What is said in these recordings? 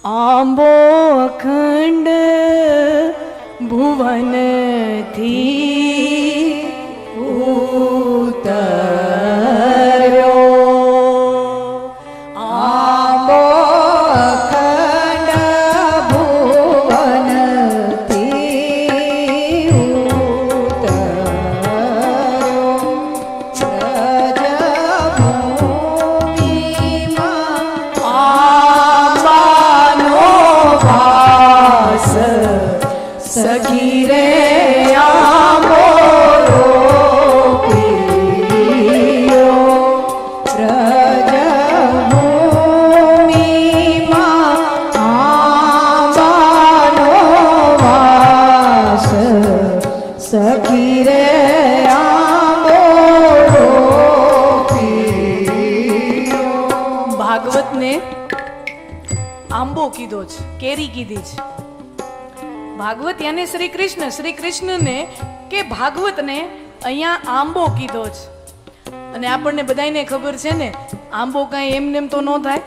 આંબો અખંડ ભુવનથી ઉતર્યો, આંબો અખંડ ભુવનથી સખી રે આંબો રોપ્યો, વ્રજભૂમિમાં આંબાનો વાસ, સખી રે આંબો રોપ્યો. ભાગવતને આંબો કીધો છે, કેરી કીધી છે. ભાગવત યાને શ્રી કૃષ્ણને કે ભાગવતને અહીંયા આંબો કીધો છે. અને આપણને બધાને ખબર છે ને, આંબો કાંઈ એમને એમ તો ન થાય.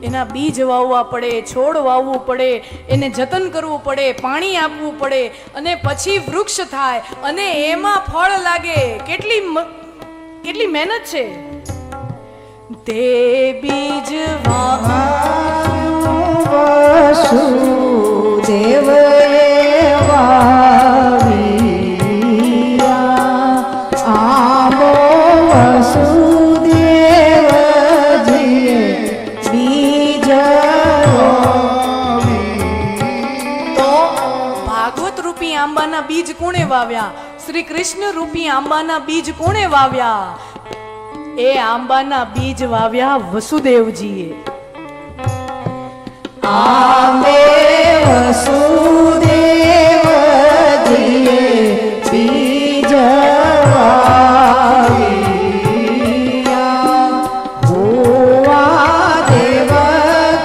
એના બીજ વાવવા પડે, છોડ વાવવું પડે, એને જતન કરવું પડે, પાણી આપવું પડે, અને પછી વૃક્ષ થાય અને એમાં ફળ લાગે. કેટલી મહેનત છે. તે બીજ વાસુદેવ આંબાના બીજ કોણે વાવ્યા? શ્રી કૃષ્ણ રૂપી આંબાના બીજ કોણે વાવ્યા? એ આંબાના બીજ વાવ્યા વસુદેવજીએ. આંબે વસુદેવજીએ બીજ વાવ્યા, ભુવા દેવકીજી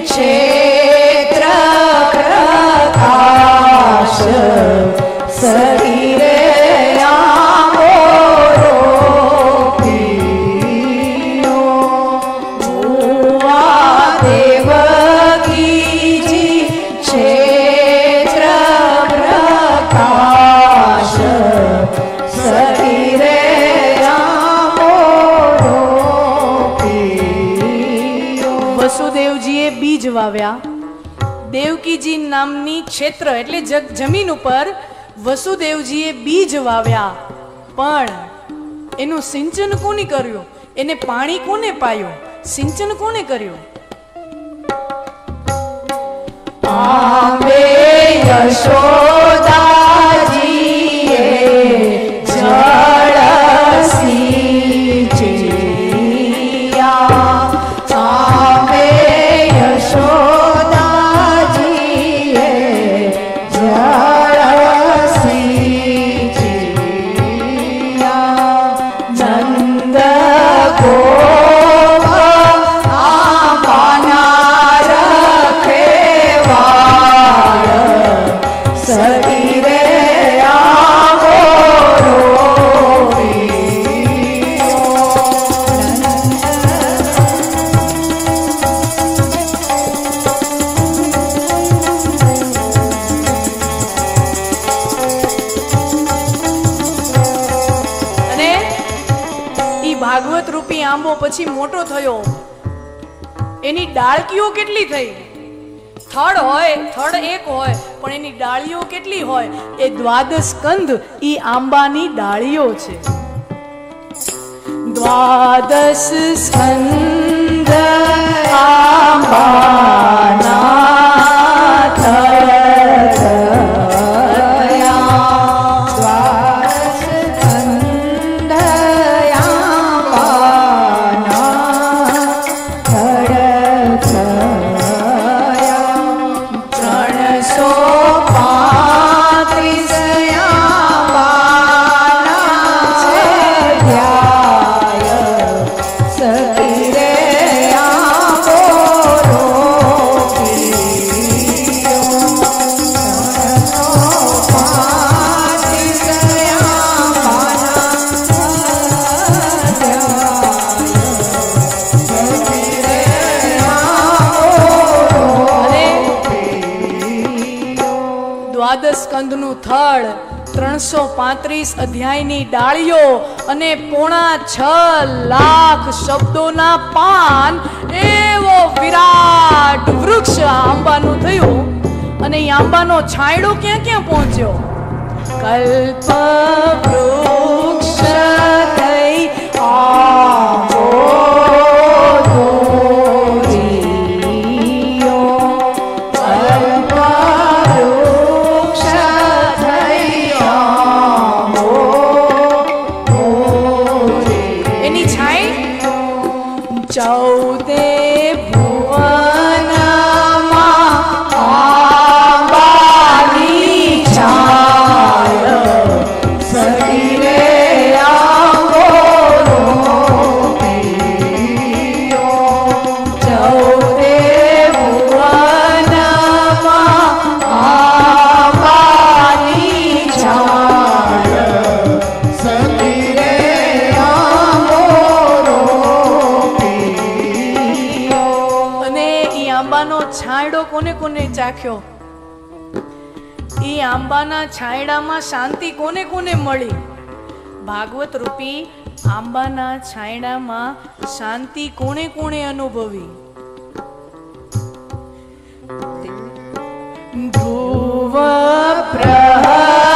ક્ષેત્ર પ્રકાશ, શરીરે આંબો રોપ્યો, ભુવા દેવકીજી ક્ષેત્ર પ્રકાશ, શરીરે આંબો રોપ્યો. વસુદેવજીએ બીજ વાવ્યા. દેવકીજી નામની ક્ષેત્ર એટલે જમીન ઉપર વસુદેવજીએ બીજ વાવ્યા. પણ એનું સિંચન કોને કર્યું? એને પાણી કોને પાયું? સિંચન કોને કર્યું? આંબે યશોદાજીએ જળ સિંચ્યા, આંબે યશોદાજીએ જળ સિંચ્યા, નંદ ગોપ આંબાના રખેવાળ, શરીરે આંબો ભાગવત રૂપી આંબો પછી મોટો થયો. એની ડાળકીઓ કેટલી થઈ? થડ એક હોય પણ એની ડાળીઓ કેટલી હોય? એ દ્વાદશ સ્કંદ ઈ આંબાની ડાળીઓ છે. દ્વાદશ સ્કંદ આંબાના સખી રે આંબો દ્વાદશ સ્કંદનું થળ, 335 અધ્યાયની ડાળીઓ અને 6.5 લાખ શબ્દોના પાન, એવો વિરાટ વૃક્ષ આંબાનું થયું. અને એ આંબાનો છાંયડો ક્યાં ક્યાં પહોંચ્યો? કલ્પ વૃક્ષ થઈ આંબો ચાખ્યો? એ આંબાના છાંયડામાં શાંતિ કોને કોને મળી? ભાગવત રૂપી આંબાના છાંયડામાં શાંતિ કોને કોને અનુભવી? ધ્રુવ પ્રહલાદે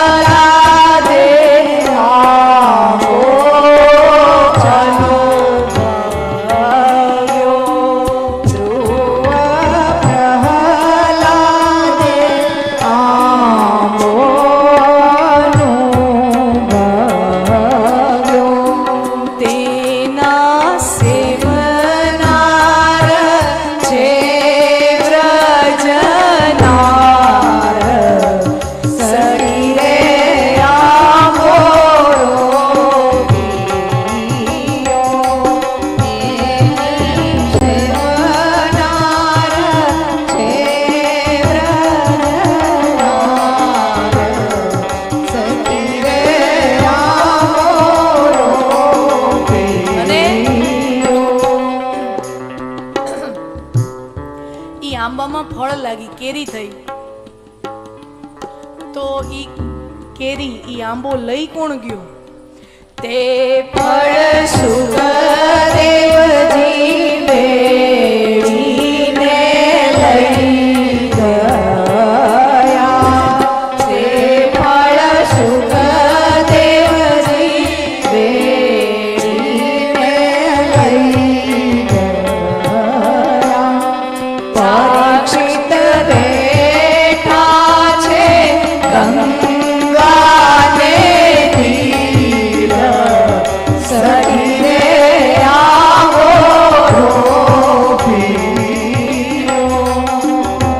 ફળ લાગી, કેરી થઈ. તો ઈ કેરી, ઈ આંબો લઈ કોણ ગયું? તે ફળ સુખદેવજી બેડીને લઈ ગયા. તે ફળ સુખદેવજી બેડીને લઈ ગયા. પરીક્ષિત બેઠા છે ગંગાને તીર, શરીરે આવો રોપીયો.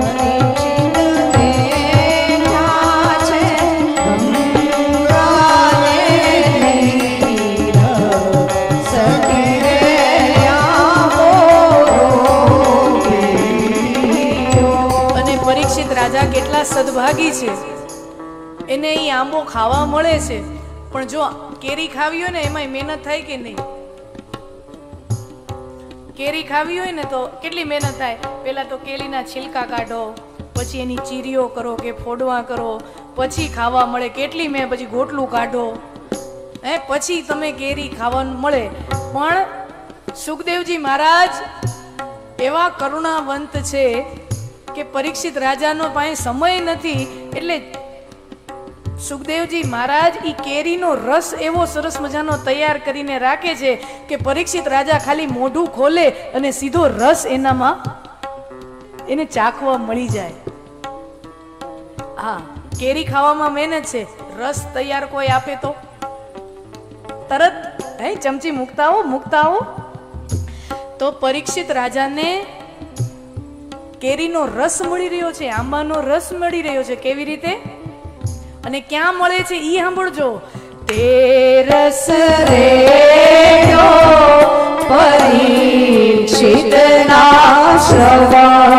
પરીક્ષિત બેઠા છે ગંગાને તીર, શરીરે આવો રોપીયો. અને પરીક્ષિત રાજા કેટલા સદભાગી છે, એને ઈ આંબો ખાવા મળે છે. પણ જો કેરી ખાવી હોય ને એમાં મહેનત થાય કે નહીં? કેરી ખાવી હોય ને તો કેટલી મહેનત થાય? પહેલા તો કેરીના છિલકા કાઢો, પછી એની ચીરીઓ કરો કે ફોડવા કરો, પછી ખાવા મળે. કેટલી પછી ગોટલું કાઢો, પછી તમે કેરી ખાવાનું મળે. પણ સુખદેવજી મહારાજ એવા કરુણાવંત છે કે પરીક્ષિત રાજાનો પાસે સમય નથી, એટલે સુખદેવજી મહારાજ ઈ કેરીનો રસ એવો સરસ મજાનો તૈયાર કરીને રાખે છે કે પરીક્ષિત રાજા ખાલી મોઢું ખોલે અને સીધો રસ એનામાં એને ચાખવા મળી જાય. હા, કેરી ખાવામાં મહેનત છે, રસ તૈયાર કોઈ આપે તો તરત ચમચી મૂકતા આવો. તો પરીક્ષિત રાજાને કેરીનો રસ મળી રહ્યો છે, આંબાનો રસ મળી રહ્યો છે. કેવી રીતે અને ક્યાં મળે છે ઈ સાંભળજો. તે રસ રેડો પરીક્ષિત ના શ્રવણ